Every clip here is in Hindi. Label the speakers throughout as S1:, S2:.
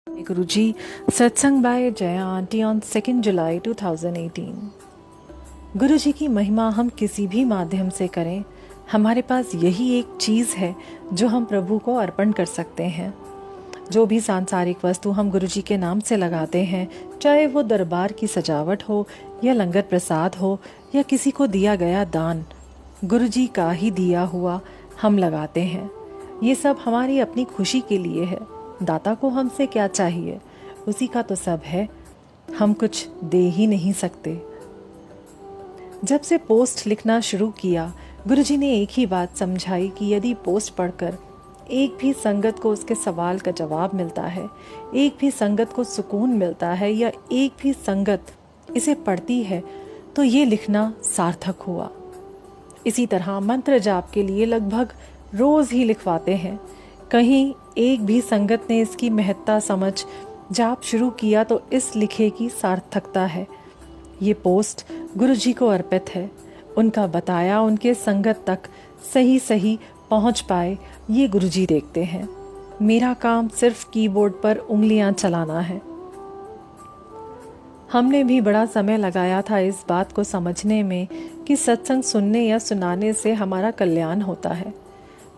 S1: गुरुजी सत्संग बाय जया आंटी ऑन 2 जुलाई 2018। गुरुजी की महिमा हम किसी भी माध्यम से करें, हमारे पास यही एक चीज़ है जो हम प्रभु को अर्पण कर सकते हैं। जो भी सांसारिक वस्तु हम गुरुजी के नाम से लगाते हैं, चाहे वो दरबार की सजावट हो या लंगर प्रसाद हो या किसी को दिया गया दान, गुरुजी का ही दिया हुआ हम लगाते हैं। ये सब हमारी अपनी खुशी के लिए है। दाता को हमसे क्या चाहिए, उसी का तो सब है, हम कुछ दे ही नहीं सकते। जब से पोस्ट लिखना शुरू किया, गुरुजी ने एक ही बात समझाई कि यदि पोस्ट पढ़कर एक भी संगत को उसके सवाल का जवाब मिलता है, एक भी संगत को सुकून मिलता है या एक भी संगत इसे पढ़ती है, तो ये लिखना सार्थक हुआ। इसी तरह मंत्र जाप के लिए लगभग रोज ही लिखवाते हैं। कहीं एक भी संगत ने इसकी महत्ता समझ जाप शुरू किया तो इस लिखे की सार्थकता है। ये पोस्ट गुरुजी को अर्पित है। उनका बताया उनके संगत तक सही सही पहुंच पाए, ये गुरुजी देखते हैं। मेरा काम सिर्फ कीबोर्ड पर उंगलियां चलाना है। हमने भी बड़ा समय लगाया था इस बात को समझने में कि सत्संग सुनने या सुनाने से हमारा कल्याण होता है।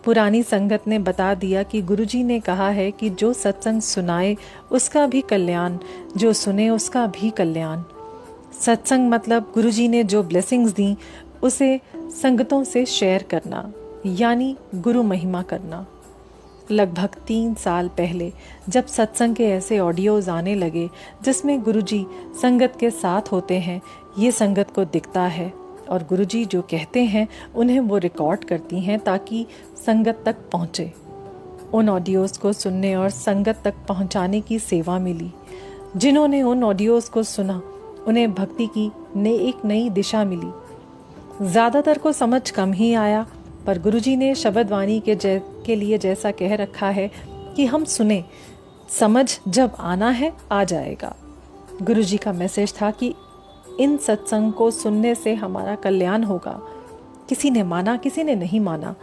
S1: पुरानी संगत ने बता दिया कि गुरुजी ने कहा है कि जो सत्संग सुनाए उसका भी कल्याण, जो सुने उसका भी कल्याण। सत्संग मतलब गुरुजी ने जो ब्लेसिंग्स दी उसे संगतों से शेयर करना, यानी गुरु महिमा करना। लगभग 3 साल पहले जब सत्संग के ऐसे ऑडियोज आने लगे जिसमें गुरुजी संगत के साथ होते हैं, ये संगत को दिखता है और गुरुजी जो कहते हैं उन्हें वो रिकॉर्ड करती हैं ताकि संगत तक पहुँचे। उन ऑडियोज़ को सुनने और संगत तक पहुँचाने की सेवा मिली। जिन्होंने उन ऑडियोज़ को सुना उन्हें भक्ति की एक नई दिशा मिली। ज़्यादातर को समझ कम ही आया, पर गुरुजी ने शब्दवाणी के लिए जैसा कह रखा है कि हम सुने, समझ जब आना है आ जाएगा। गुरुजी का मैसेज था कि इन सत्संग को सुनने से हमारा कल्याण होगा। किसी ने माना, किसी ने नहीं माना,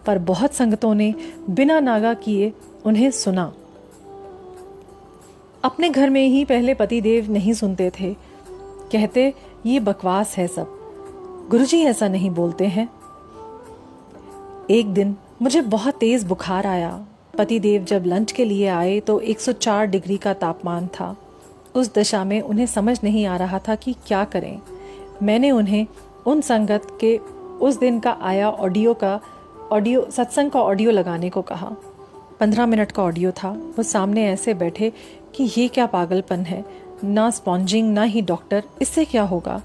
S1: पर बहुत संगतों ने बिना नागा किए उन्हें सुना। अपने घर में ही पहले पतिदेव नहीं सुनते थे, कहते ये बकवास है सब, गुरुजी ऐसा नहीं बोलते हैं। एक दिन मुझे बहुत तेज बुखार आया। पतिदेव जब लंच के लिए आए तो 104 डिग्री का तापमान था। उस दशा में उन्हें समझ नहीं आ रहा था कि क्या करें। मैंने उन्हें उन संगत के उस दिन का आया सत्संग का ऑडियो लगाने को कहा। 15 मिनट का ऑडियो था। वो सामने ऐसे बैठे कि ये क्या पागलपन है, ना स्पॉन्जिंग ना ही डॉक्टर, इससे क्या होगा।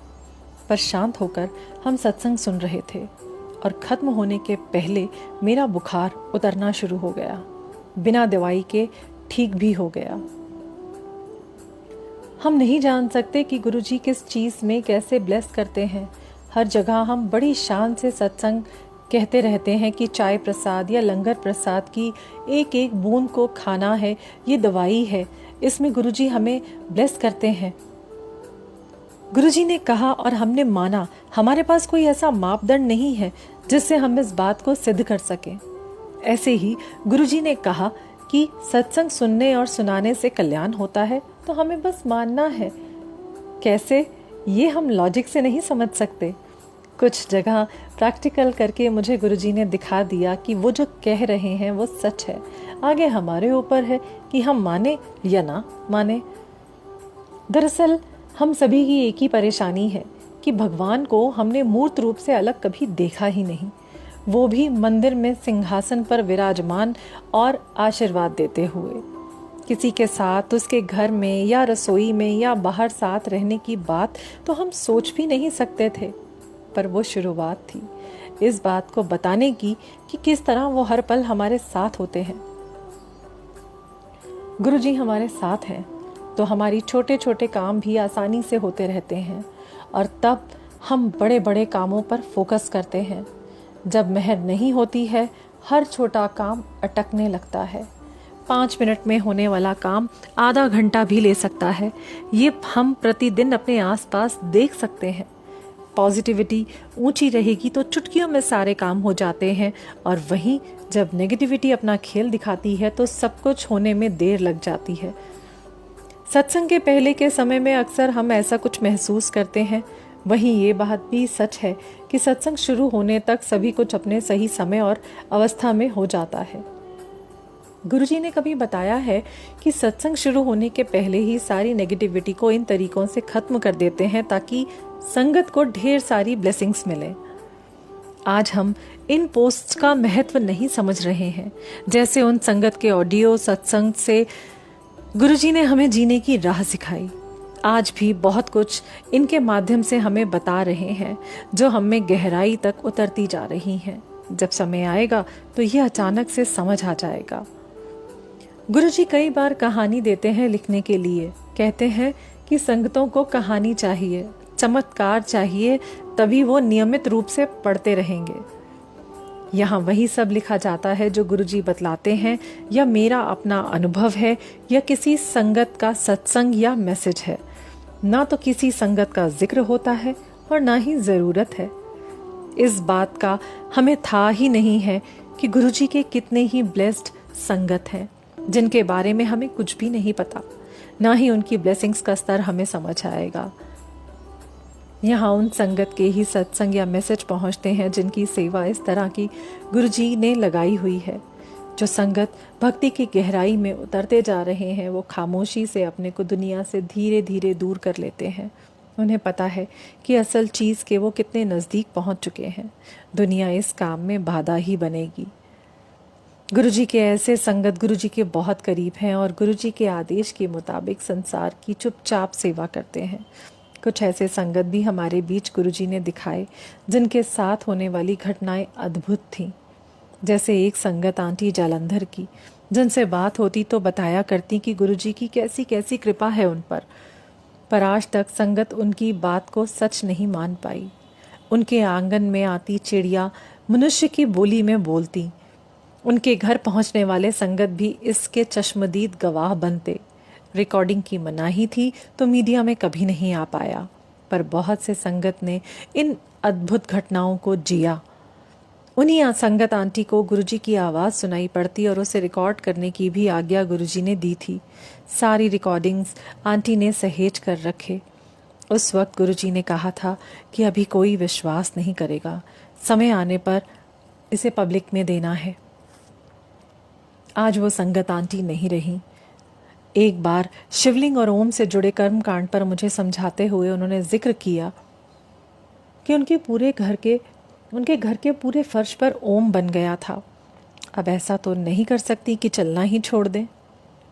S1: पर शांत होकर हम सत्संग सुन रहे थे और ख़त्म होने के पहले मेरा बुखार उतरना शुरू हो गया। बिना दवाई के ठीक भी हो गया। हम नहीं जान सकते कि गुरुजी किस चीज़ में कैसे ब्लेस करते हैं। हर जगह हम बड़ी शान से सत्संग कहते रहते हैं कि चाय प्रसाद या लंगर प्रसाद की एक एक बूंद को खाना है, ये दवाई है, इसमें गुरुजी हमें ब्लेस करते हैं। गुरुजी ने कहा और हमने माना। हमारे पास कोई ऐसा मापदंड नहीं है जिससे हम इस बात को सिद्ध कर सकें। ऐसे ही गुरुजी ने कहा कि सत्संग सुनने और सुनाने से कल्याण होता है, तो हमें बस मानना है। कैसे, ये हम लॉजिक से नहीं समझ सकते। कुछ जगह प्रैक्टिकल करके मुझे गुरुजी ने दिखा दिया कि वो जो कह रहे हैं वो सच है। आगे हमारे ऊपर है कि हम माने या ना माने। दरअसल हम सभी की एक ही परेशानी है कि भगवान को हमने मूर्त रूप से अलग कभी देखा ही नहीं, वो भी मंदिर में सिंहासन पर विराजमान और आशीर्वाद देते हुए। किसी के साथ उसके घर में या रसोई में या बाहर साथ रहने की बात तो हम सोच भी नहीं सकते थे, पर वो शुरुआत थी इस बात को बताने की कि किस तरह वो हर पल हमारे साथ होते हैं। गुरुजी हमारे साथ हैं तो हमारी छोटे छोटे काम भी आसानी से होते रहते हैं और तब हम बड़े बड़े कामों पर फोकस करते हैं। जब मेहर नहीं होती है, हर छोटा काम अटकने लगता है। 5 मिनट में होने वाला काम आधा घंटा भी ले सकता है। ये हम प्रतिदिन अपने आसपास देख सकते हैं। पॉजिटिविटी ऊंची रहेगी तो चुटकियों में सारे काम हो जाते हैं, और वहीं जब नेगेटिविटी अपना खेल दिखाती है तो सब कुछ होने में देर लग जाती है। सत्संग के पहले के समय में अक्सर हम ऐसा कुछ महसूस करते हैं। वहीं ये बात भी सच है कि सत्संग शुरू होने तक सभी कुछ अपने सही समय और अवस्था में हो जाता है। गुरुजी ने कभी बताया है कि सत्संग शुरू होने के पहले ही सारी नेगेटिविटी को इन तरीकों से खत्म कर देते हैं ताकि संगत को ढेर सारी ब्लेसिंग्स मिले। आज हम इन पोस्ट्स का महत्व नहीं समझ रहे हैं। जैसे उन संगत के ऑडियो सत्संग से गुरुजी ने हमें जीने की राह सिखाई। आज भी बहुत कुछ इनके माध्यम से हमें बता रहे हैं जो हम में गहराई तक उतरती जा रही हैं। जब समय आएगा तो यह अचानक से समझ आ जाएगा। गुरुजी कई बार कहानी देते हैं लिखने के लिए। कहते हैं कि संगतों को कहानी चाहिए, चमत्कार चाहिए, तभी वो नियमित रूप से पढ़ते रहेंगे। यहाँ वही सब लिखा जाता है जो गुरुजी बतलाते हैं, या मेरा अपना अनुभव है, या किसी संगत का सत्संग या मैसेज है। ना तो किसी संगत का जिक्र होता है और ना ही जरूरत है। इस बात का हमें था ही नहीं है कि गुरुजी के कितने ही ब्लेस्ड संगत हैं जिनके बारे में हमें कुछ भी नहीं पता, ना ही उनकी ब्लेसिंग्स का स्तर हमें समझ आएगा। यहाँ उन संगत के ही सत्संग या मैसेज पहुँचते हैं जिनकी सेवा इस तरह की गुरुजी ने लगाई हुई है। जो संगत भक्ति की गहराई में उतरते जा रहे हैं वो खामोशी से अपने को दुनिया से धीरे धीरे दूर कर लेते हैं। उन्हें पता है कि असल चीज़ के वो कितने नज़दीक पहुँच चुके हैं। दुनिया इस काम में बाधा ही बनेगी। गुरुजी के ऐसे संगत गुरुजी के बहुत करीब हैं और गुरुजी के आदेश के मुताबिक संसार की चुपचाप सेवा करते हैं। कुछ ऐसे संगत भी हमारे बीच गुरुजी ने दिखाए जिनके साथ होने वाली घटनाएं अद्भुत थीं। जैसे एक संगत आंटी जालंधर की, जिनसे बात होती तो बताया करती कि गुरुजी की कैसी कैसी कृपा है उन पर आज तक संगत उनकी बात को सच नहीं मान पाई। उनके आंगन में आती चिड़िया मनुष्य की बोली में बोलती। उनके घर पहुंचने वाले संगत भी इसके चश्मदीद गवाह बनते। रिकॉर्डिंग की मनाही थी तो मीडिया में कभी नहीं आ पाया, पर बहुत से संगत ने इन अद्भुत घटनाओं को जिया। उन्हीं संगत आंटी को गुरुजी की आवाज़ सुनाई पड़ती और उसे रिकॉर्ड करने की भी आज्ञा गुरुजी ने दी थी। सारी रिकॉर्डिंग्स आंटी ने सहेज कर रखे। उस वक्त गुरुजी ने कहा था कि अभी कोई विश्वास नहीं करेगा, समय आने पर इसे पब्लिक में देना है। आज वो संगत आंटी नहीं रही। एक बार शिवलिंग और ओम से जुड़े कर्म कांड पर मुझे समझाते हुए उन्होंने जिक्र किया कि उनके घर के पूरे फर्श पर ओम बन गया था। अब ऐसा तो नहीं कर सकती कि चलना ही छोड़ दें।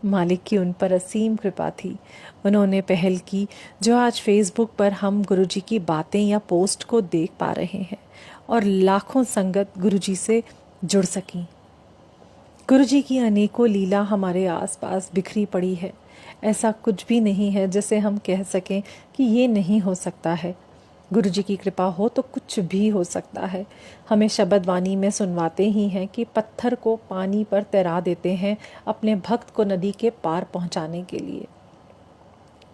S1: मालिक की उन पर असीम कृपा थी। उन्होंने पहल की जो आज फेसबुक पर हम गुरुजी की बातें या पोस्ट को देख पा रहे हैं और लाखों संगत गुरुजी से जुड़ सकी। गुरुजी की अनेकों लीला हमारे आसपास बिखरी पड़ी है। ऐसा कुछ भी नहीं है जिसे हम कह सकें कि ये नहीं हो सकता है। गुरुजी की कृपा हो तो कुछ भी हो सकता है। हमें शब्द वाणी में सुनवाते ही हैं कि पत्थर को पानी पर तैरा देते हैं अपने भक्त को नदी के पार पहुंचाने के लिए।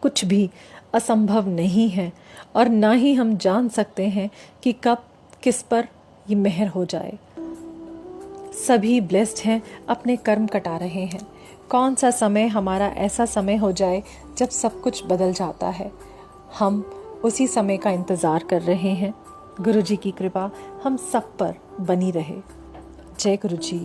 S1: कुछ भी असंभव नहीं है और ना ही हम जान सकते हैं कि कब किस पर ये मेहर हो जाए। सभी ब्लेस्ड हैं, अपने कर्म कटा रहे हैं। कौन सा समय हमारा ऐसा समय हो जाए जब सब कुछ बदल जाता है। हम उसी समय का इंतज़ार कर रहे हैं। गुरुजी की कृपा हम सब पर बनी रहे। जय गुरुजी।